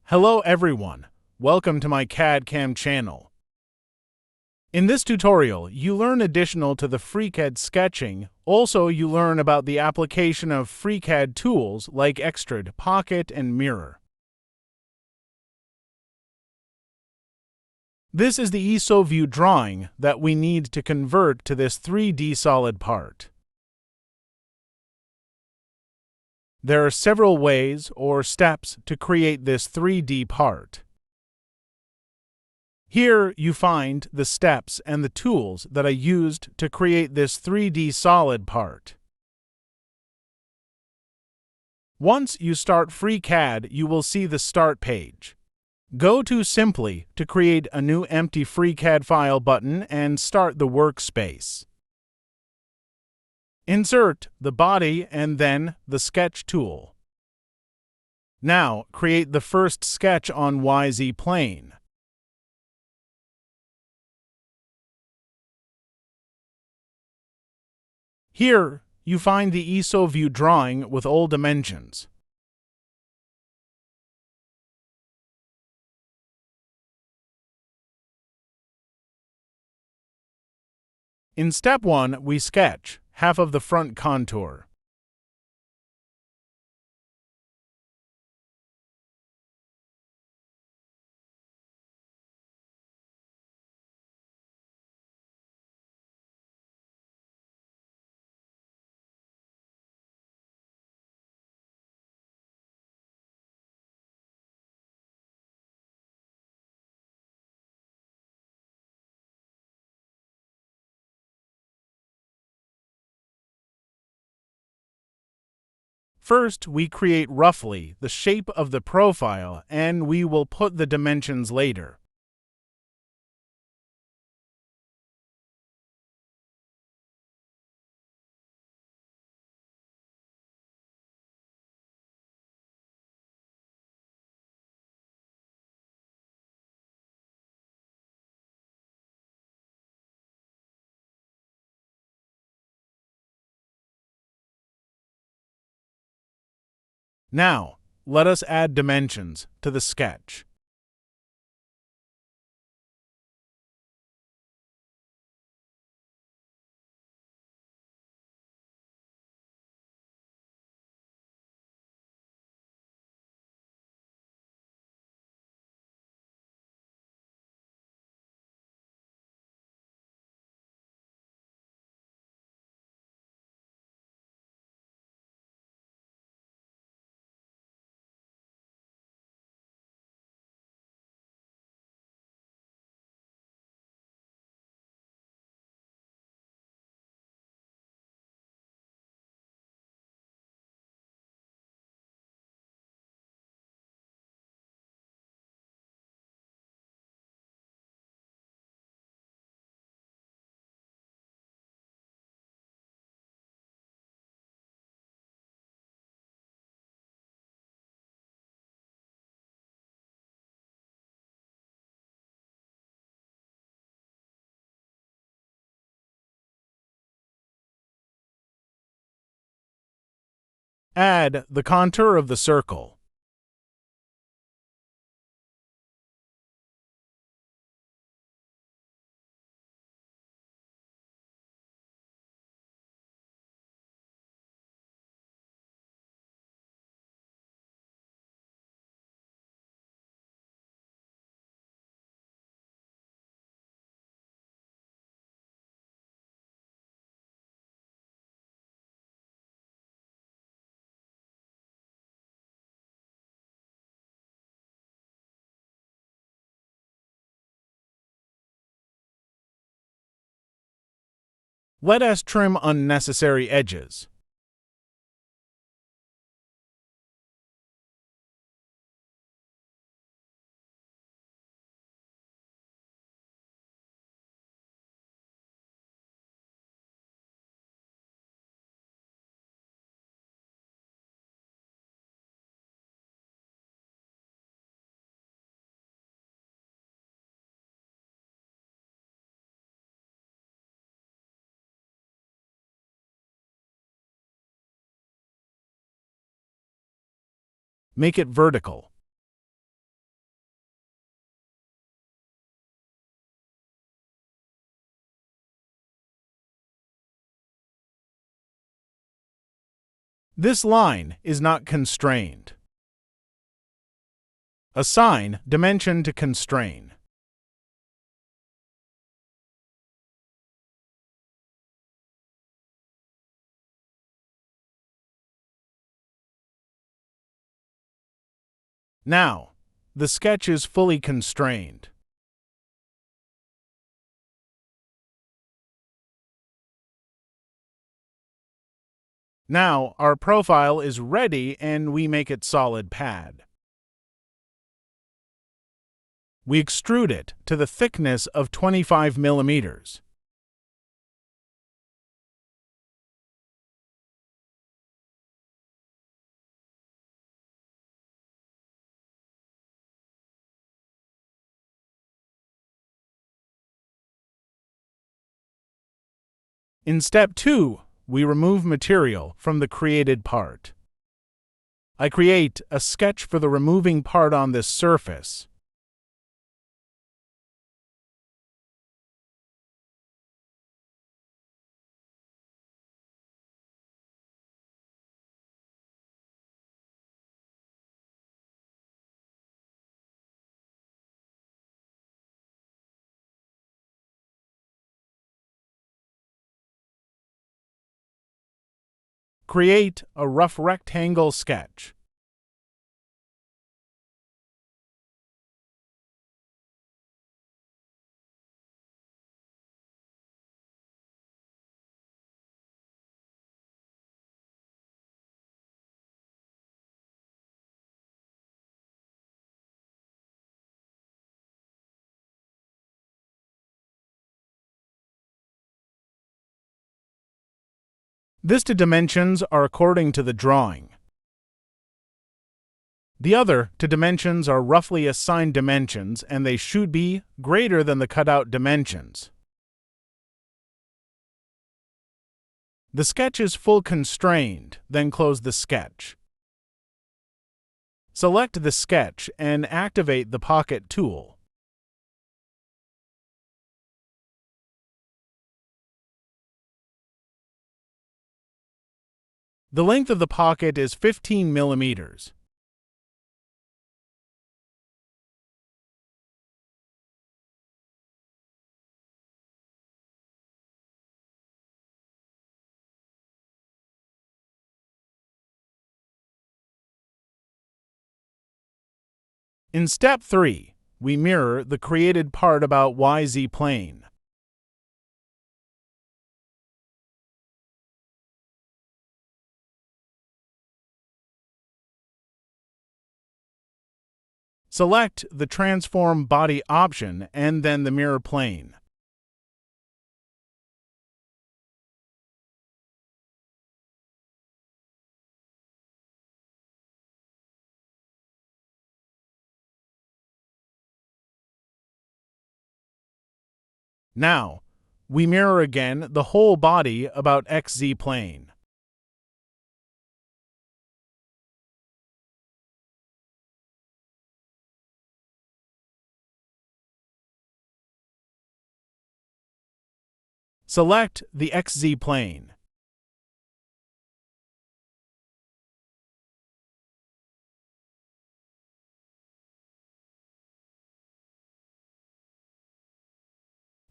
Hello everyone, welcome to my CAD/CAM channel. In this tutorial, you learn additional to the FreeCAD sketching. Also, you learn about the application of FreeCAD tools like Extrude, Pocket, and Mirror. This is the ISO view drawing that we need to convert to this 3D solid part. There are several ways or steps to create this 3D part. Here you find the steps and the tools that I used to create this 3D solid part. Once you start FreeCAD, you will see the Start page. Go to Simply to create a new empty FreeCAD file button and start the workspace. Insert the body and then the Sketch tool. Now create the first sketch on YZ plane. Here you find the ISO view drawing with all dimensions. In step 1, we sketch half of the front contour. First, we create roughly the shape of the profile, and we will put the dimensions later. Now, let us add dimensions to the sketch. Add the contour of the circle. Let us trim unnecessary edges. Make it vertical. This line is not constrained. Assign dimension to constrain. Now, the sketch is fully constrained. Now, our profile is ready and we make it solid pad. We extrude it to the thickness of 25 millimeters. In step 2, we remove material from the created part. I create a sketch for the removing part on this surface. Create a rough rectangle sketch. This two dimensions are according to the drawing. The other two dimensions are roughly assigned dimensions and they should be greater than the cutout dimensions. The sketch is full constrained, then close the sketch. Select the sketch and activate the Pocket tool. The length of the pocket is 15 millimeters. In step 3, we mirror the created part about YZ plane. Select the Transform Body option and then the Mirror Plane. Now, we mirror again the whole body about XZ plane. Select the XZ plane.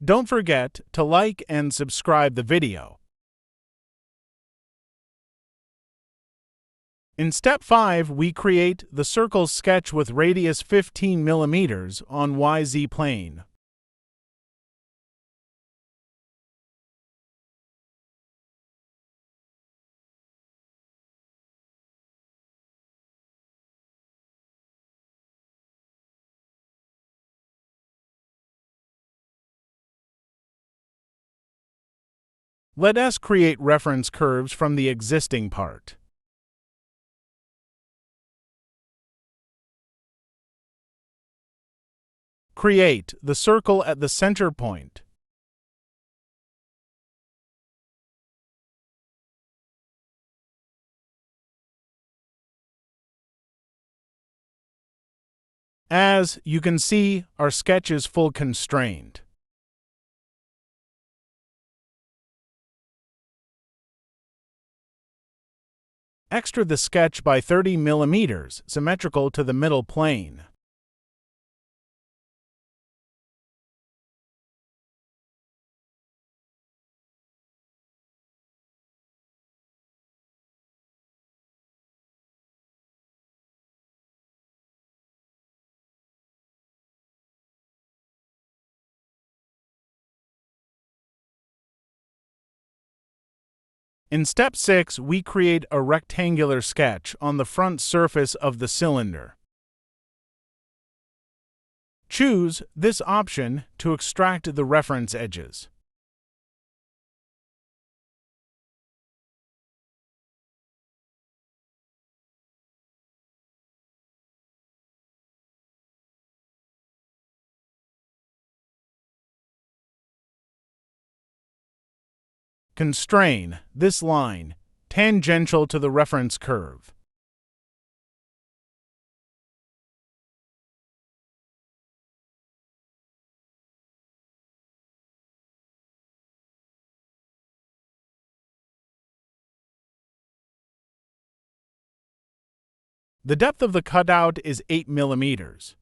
Don't forget to like and subscribe the video. In step 5, we create the circle sketch with radius 15 millimeters on YZ plane. Let us create reference curves from the existing part. Create the circle at the center point. As you can see, our sketch is full constrained. Extrude the sketch by 30 mm, symmetrical to the middle plane. In step 6, we create a rectangular sketch on the front surface of the cylinder. Choose this option to extract the reference edges. Constrain this line tangential to the reference curve. The depth of the cutout is 8 mm.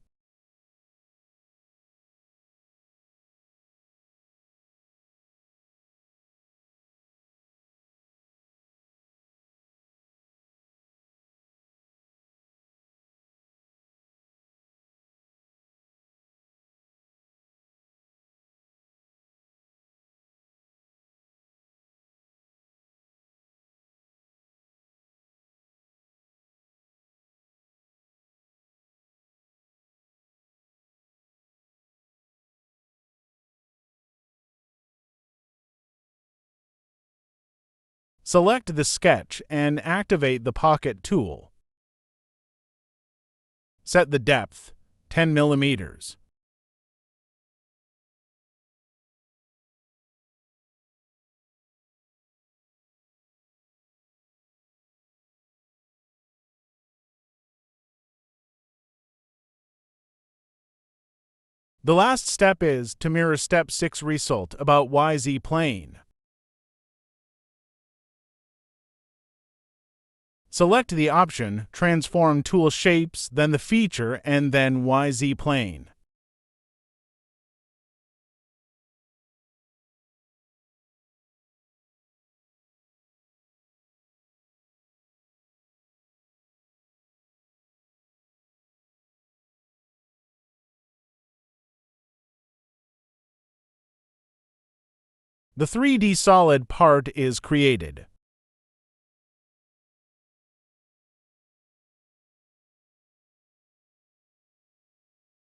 Select the sketch and activate the Pocket tool. Set the depth 10 mm. The last step is to mirror step 6 result about YZ plane. Select the option Transform Tool Shapes, then the feature, and then YZ plane. The 3D solid part is created.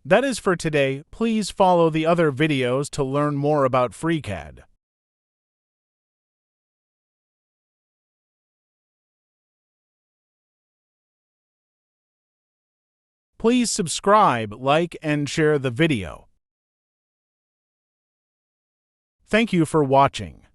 That is for today. Please follow the other videos to learn more about FreeCAD. Please subscribe, like, and share the video. Thank you for watching.